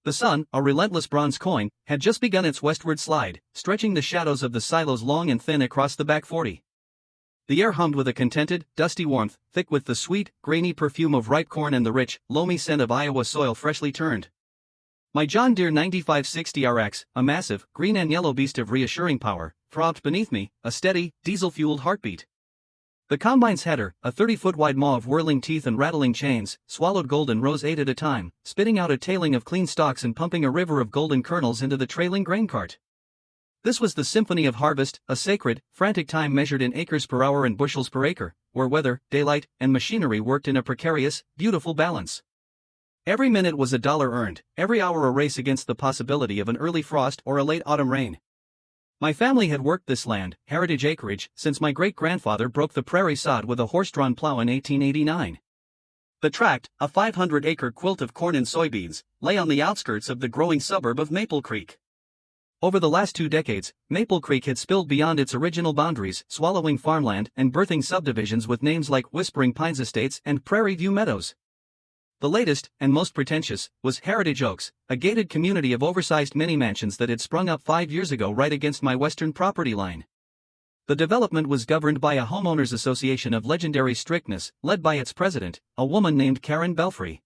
The sun, a relentless bronze coin, had just begun its westward slide, stretching the shadows of the silos long and thin across the back 40. The air hummed with a contented, dusty warmth, thick with the sweet, grainy perfume of ripe corn and the rich, loamy scent of Iowa soil freshly turned. My John Deere 9560 RX, a massive, green and yellow beast of reassuring power, throbbed beneath me, a steady, diesel-fueled heartbeat. The combine's header, a 30-foot wide maw of whirling teeth and rattling chains, swallowed golden rows 8 at a time, spitting out a tailing of clean stalks and pumping a river of golden kernels into the trailing grain cart. This was the symphony of harvest, a sacred, frantic time measured in acres per hour and bushels per acre, where weather, daylight, and machinery worked in a precarious, beautiful balance. Every minute was a dollar earned, every hour a race against the possibility of an early frost or a late autumn rain. My family had worked this land, heritage acreage, since my great-grandfather broke the prairie sod with a horse-drawn plow in 1889. The tract, a 500-acre quilt of corn and soybeans, lay on the outskirts of the growing suburb of Maple Creek. Over the last 2 decades, Maple Creek had spilled beyond its original boundaries, swallowing farmland and birthing subdivisions with names like Whispering Pines Estates and Prairie View Meadows. The latest, and most pretentious, was Heritage Oaks, a gated community of oversized mini-mansions that had sprung up 5 years ago right against my western property line. The development was governed by a homeowners association of legendary strictness, led by its president, a woman named Karen Belfry.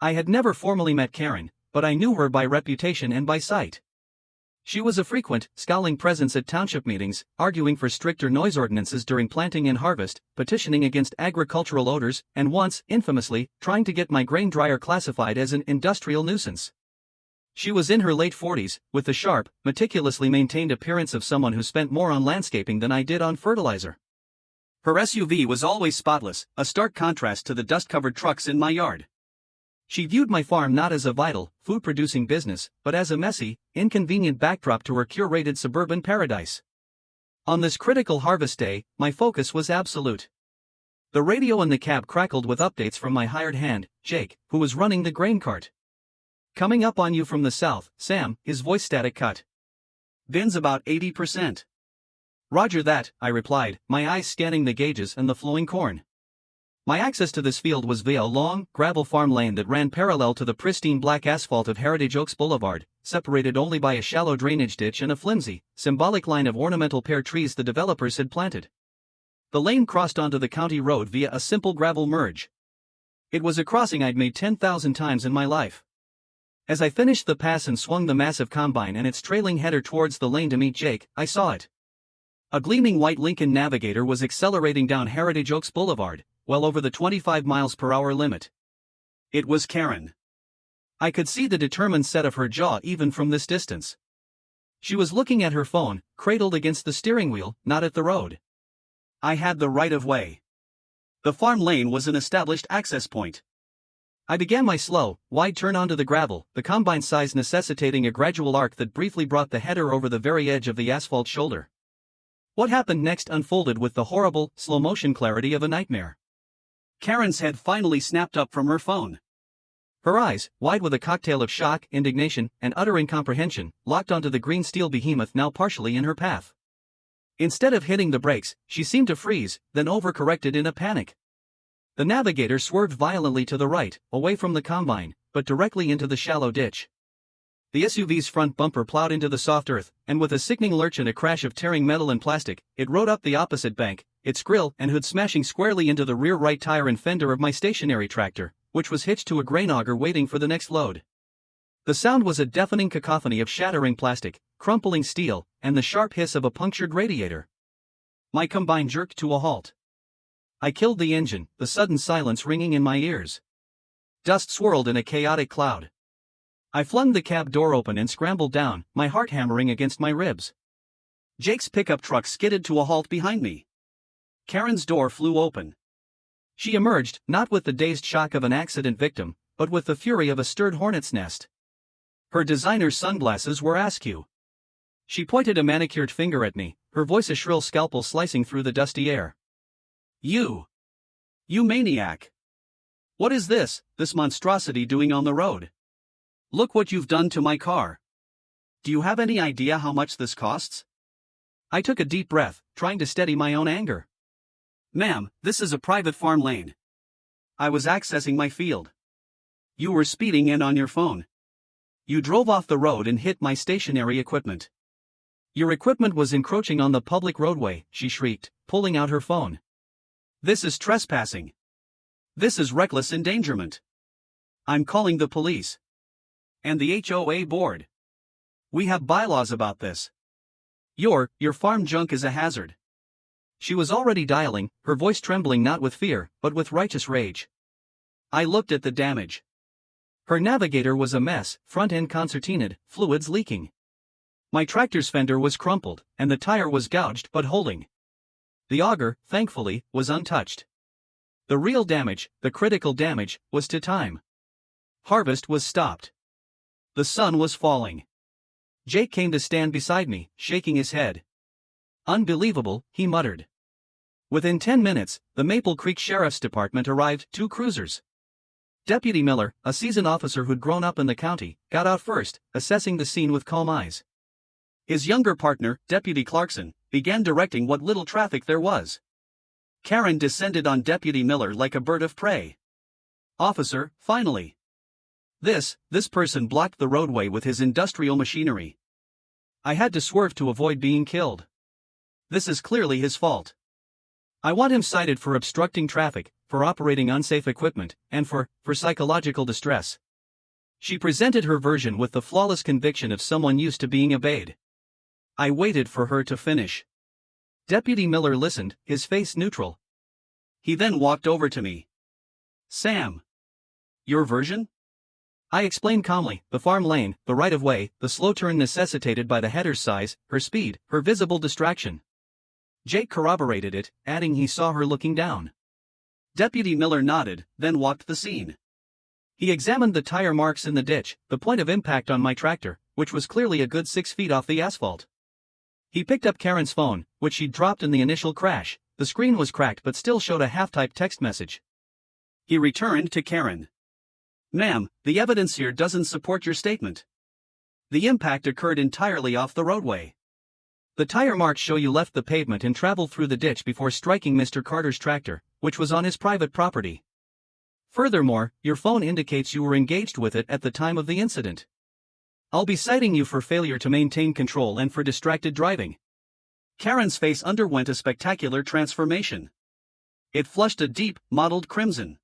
I had never formally met Karen, but I knew her by reputation and by sight. She was a frequent, scowling presence at township meetings, arguing for stricter noise ordinances during planting and harvest, petitioning against agricultural odors, and once, infamously, trying to get my grain dryer classified as an industrial nuisance. She was in her late 40s, with the sharp, meticulously maintained appearance of someone who spent more on landscaping than I did on fertilizer. Her SUV was always spotless, a stark contrast to the dust-covered trucks in my yard. She viewed my farm not as a vital, food-producing business, but as a messy, inconvenient backdrop to her curated suburban paradise. On this critical harvest day, my focus was absolute. The radio in the cab crackled with updates from my hired hand, Jake, who was running the grain cart. "Coming up on you from the south, Sam," his voice static cut. "Bin's about 80%. "Roger that," I replied, my eyes scanning the gauges and the flowing corn. My access to this field was via a long, gravel farm lane that ran parallel to the pristine black asphalt of Heritage Oaks Boulevard, separated only by a shallow drainage ditch and a flimsy, symbolic line of ornamental pear trees the developers had planted. The lane crossed onto the county road via a simple gravel merge. It was a crossing I'd made 10,000 times in my life. As I finished the pass and swung the massive combine and its trailing header towards the lane to meet Jake, I saw it. A gleaming white Lincoln Navigator was accelerating down Heritage Oaks Boulevard, well over the 25 miles per hour limit. It was Karen. I could see the determined set of her jaw even from this distance. She was looking at her phone, cradled against the steering wheel, not at the road. I had the right of way. The farm lane was an established access point. I began my slow, wide turn onto the gravel, the combine size necessitating a gradual arc that briefly brought the header over the very edge of the asphalt shoulder. What happened next unfolded with the horrible, slow-motion clarity of a nightmare. Karen's head finally snapped up from her phone. Her eyes, wide with a cocktail of shock, indignation, and utter incomprehension, locked onto the green steel behemoth now partially in her path. Instead of hitting the brakes, she seemed to freeze, then overcorrected in a panic. The Navigator swerved violently to the right, away from the combine, but directly into the shallow ditch. The SUV's front bumper plowed into the soft earth, and with a sickening lurch and a crash of tearing metal and plastic, it rode up the opposite bank, its grille and hood smashing squarely into the rear right tire and fender of my stationary tractor, which was hitched to a grain auger waiting for the next load. The sound was a deafening cacophony of shattering plastic, crumpling steel, and the sharp hiss of a punctured radiator. My combine jerked to a halt. I killed the engine, the sudden silence ringing in my ears. Dust swirled in a chaotic cloud. I flung the cab door open and scrambled down, my heart hammering against my ribs. Jake's pickup truck skidded to a halt behind me. Karen's door flew open. She emerged, not with the dazed shock of an accident victim, but with the fury of a stirred hornet's nest. Her designer sunglasses were askew. She pointed a manicured finger at me, her voice a shrill scalpel slicing through the dusty air. You maniac! What is this monstrosity doing on the road? Look what you've done to my car. Do you have any idea how much this costs? I took a deep breath, trying to steady my own anger. Ma'am, this is a private farm lane. I was accessing my field. You were speeding and on your phone. You drove off the road and hit my stationary equipment. Your equipment was encroaching on the public roadway, she shrieked, pulling out her phone. This is trespassing. This is reckless endangerment. I'm calling the police. And the HOA board. We have bylaws about this. Your farm junk is a hazard. She was already dialing, her voice trembling not with fear, but with righteous rage. I looked at the damage. Her navigator was a mess, front end concertinaed, fluids leaking. My tractor's fender was crumpled, and the tire was gouged but holding. The auger, thankfully, was untouched. The real damage, the critical damage, was to time. Harvest was stopped. The sun was falling. Jake came to stand beside me, shaking his head. Unbelievable, he muttered. Within 10 minutes, the Maple Creek Sheriff's Department arrived, 2 cruisers. Deputy Miller, a seasoned officer who'd grown up in the county, got out first, assessing the scene with calm eyes. His younger partner, Deputy Clarkson, began directing what little traffic there was. Karen descended on Deputy Miller like a bird of prey. Officer, finally. This person blocked the roadway with his industrial machinery. I had to swerve to avoid being killed. This is clearly his fault. I want him cited for obstructing traffic, for operating unsafe equipment, and for psychological distress. She presented her version with the flawless conviction of someone used to being obeyed. I waited for her to finish. Deputy Miller listened, his face neutral. He then walked over to me. Sam. Your version? I explained calmly, the farm lane, the right-of-way, the slow turn necessitated by the header's size, her speed, her visible distraction. Jake corroborated it, adding he saw her looking down. Deputy Miller nodded, then walked the scene. He examined the tire marks in the ditch, the point of impact on my tractor, which was clearly a good 6 feet off the asphalt. He picked up Karen's phone, which she'd dropped in the initial crash. The screen was cracked but still showed a half-typed text message. He returned to Karen. Ma'am, the evidence here doesn't support your statement. The impact occurred entirely off the roadway. The tire marks show you left the pavement and traveled through the ditch before striking Mr. Carter's tractor, which was on his private property. Furthermore, your phone indicates you were engaged with it at the time of the incident. I'll be citing you for failure to maintain control and for distracted driving. Karen's face underwent a spectacular transformation. It flushed a deep, mottled crimson.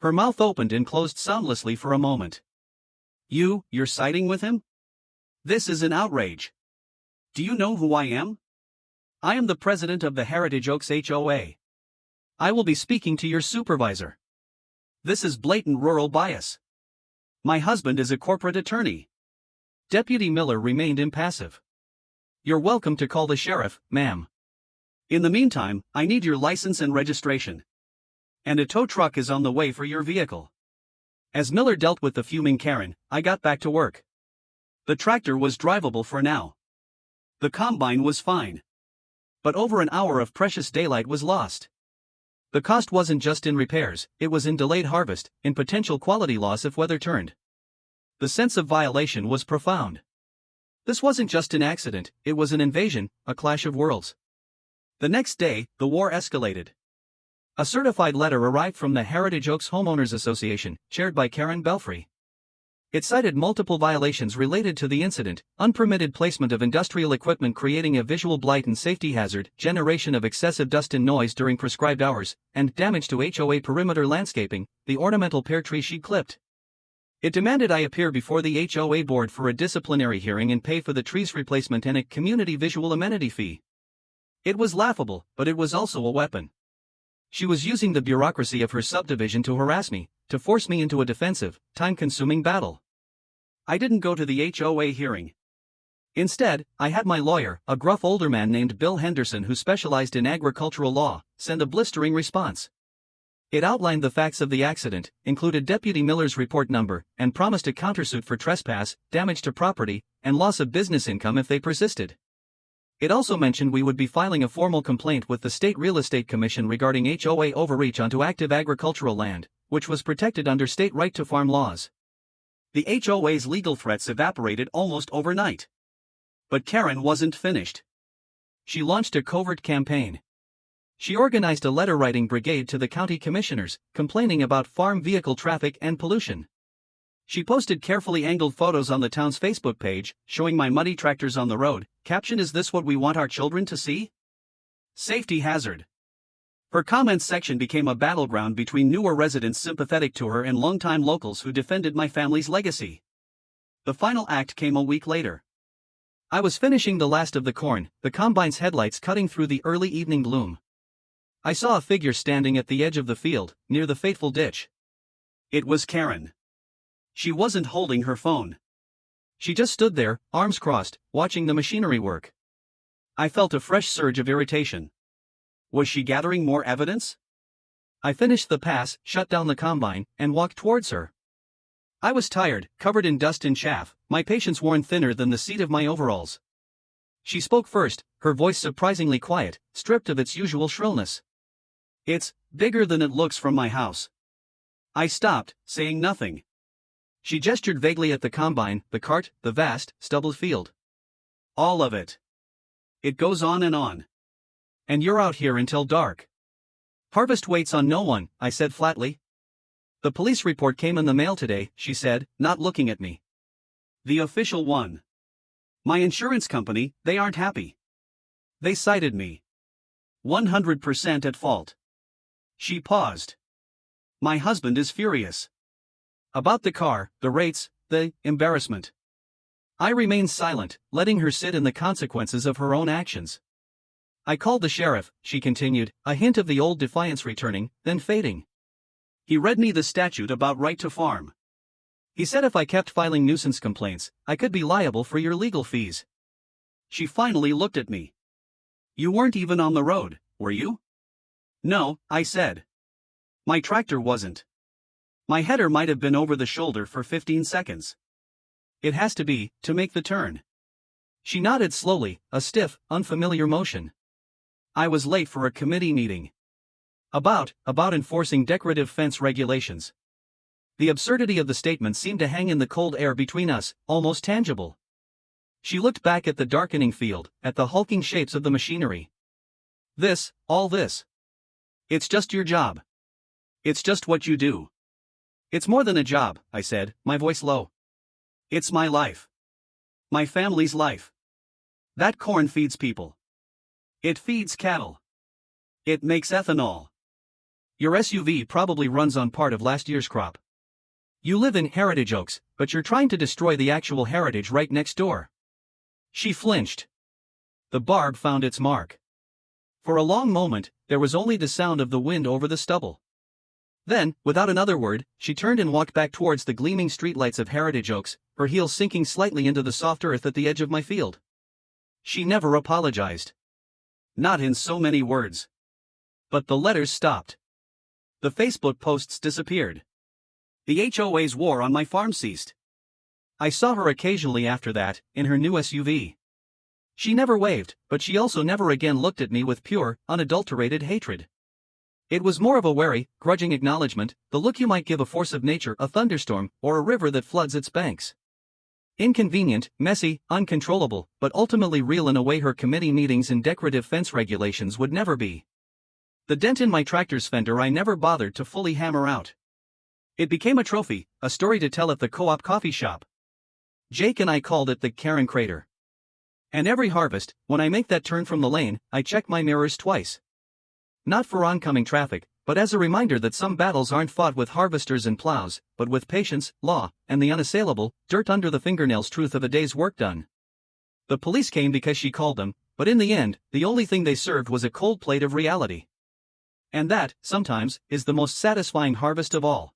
Her mouth opened and closed soundlessly for a moment. You're siding with him? This is an outrage. Do you know who I am? I am the president of the Heritage Oaks HOA. I will be speaking to your supervisor. This is blatant rural bias. My husband is a corporate attorney. Deputy Miller remained impassive. You're welcome to call the sheriff, ma'am. In the meantime, I need your license and registration. And a tow truck is on the way for your vehicle. As Miller dealt with the fuming Karen, I got back to work. The tractor was drivable for now. The combine was fine. But over an hour of precious daylight was lost. The cost wasn't just in repairs, it was in delayed harvest, in potential quality loss if weather turned. The sense of violation was profound. This wasn't just an accident, it was an invasion, a clash of worlds. The next day, the war escalated. A certified letter arrived from the Heritage Oaks Homeowners Association, chaired by Karen Belfry. It cited multiple violations related to the incident: unpermitted placement of industrial equipment creating a visual blight and safety hazard, generation of excessive dust and noise during prescribed hours, and damage to HOA perimeter landscaping, the ornamental pear tree she'd clipped. It demanded I appear before the HOA board for a disciplinary hearing and pay for the tree's replacement and a community visual amenity fee. It was laughable, but it was also a weapon. She was using the bureaucracy of her subdivision to harass me, to force me into a defensive, time-consuming battle. I didn't go to the HOA hearing. Instead, I had my lawyer, a gruff older man named Bill Henderson who specialized in agricultural law, send a blistering response. It outlined the facts of the accident, included Deputy Miller's report number, and promised a countersuit for trespass, damage to property, and loss of business income if they persisted. It also mentioned we would be filing a formal complaint with the State Real Estate Commission regarding HOA overreach onto active agricultural land, which was protected under state right-to-farm laws. The HOA's legal threats evaporated almost overnight. But Karen wasn't finished. She launched a covert campaign. She organized a letter-writing brigade to the county commissioners, complaining about farm vehicle traffic and pollution. She posted carefully angled photos on the town's Facebook page, showing my muddy tractors on the road, captioned, "Is this what we want our children to see? Safety hazard." Her comments section became a battleground between newer residents sympathetic to her and longtime locals who defended my family's legacy. The final act came a week later. I was finishing the last of the corn, the combine's headlights cutting through the early evening gloom. I saw a figure standing at the edge of the field, near the fateful ditch. It was Karen. She wasn't holding her phone. She just stood there, arms crossed, watching the machinery work. I felt a fresh surge of irritation. Was she gathering more evidence? I finished the pass, shut down the combine, and walked towards her. I was tired, covered in dust and chaff, my patience worn thinner than the seat of my overalls. She spoke first, her voice surprisingly quiet, stripped of its usual shrillness. "It's bigger than it looks from my house." I stopped, saying nothing. She gestured vaguely at the combine, the cart, the vast, stubbled field. "All of it. It goes on and on. And you're out here until dark." "Harvest waits on no one," I said flatly. "The police report came in the mail today," she said, not looking at me. "The official one. My insurance company, they aren't happy. They cited me. 100% at fault." She paused. "My husband is furious. About the car, the rates, the embarrassment." I remained silent, letting her sit in the consequences of her own actions. "I called the sheriff," she continued, a hint of the old defiance returning, then fading. "He read me the statute about right to farm. He said if I kept filing nuisance complaints, I could be liable for your legal fees." She finally looked at me. "You weren't even on the road, were you?" "No," I said. "My tractor wasn't. My header might have been over the shoulder for 15 seconds. It has to be, to make the turn." She nodded slowly, a stiff, unfamiliar motion. "I was late for a committee meeting. About enforcing decorative fence regulations." The absurdity of the statement seemed to hang in the cold air between us, almost tangible. She looked back at the darkening field, at the hulking shapes of the machinery. All this. It's just your job. It's just what you do." "It's more than a job," I said, my voice low. "It's my life. My family's life. That corn feeds people. It feeds cattle. It makes ethanol. Your SUV probably runs on part of last year's crop. You live in Heritage Oaks, but you're trying to destroy the actual heritage right next door." She flinched. The barb found its mark. For a long moment, there was only the sound of the wind over the stubble. Then, without another word, she turned and walked back towards the gleaming streetlights of Heritage Oaks, her heels sinking slightly into the soft earth at the edge of my field. She never apologized. Not in so many words. But the letters stopped. The Facebook posts disappeared. The HOA's war on my farm ceased. I saw her occasionally after that, in her new SUV. She never waved, but she also never again looked at me with pure, unadulterated hatred. It was more of a wary, grudging acknowledgement, the look you might give a force of nature, a thunderstorm, or a river that floods its banks. Inconvenient, messy, uncontrollable, but ultimately real in a way her committee meetings and decorative fence regulations would never be. The dent in my tractor's fender I never bothered to fully hammer out. It became a trophy, a story to tell at the co-op coffee shop. Jake and I called it the Karen Crater. And every harvest, when I make that turn from the lane, I check my mirrors twice. Not for oncoming traffic, but as a reminder that some battles aren't fought with harvesters and plows, but with patience, law, and the unassailable, dirt under the fingernails truth of a day's work done. The police came because she called them, but in the end, the only thing they served was a cold plate of reality. And that, sometimes, is the most satisfying harvest of all.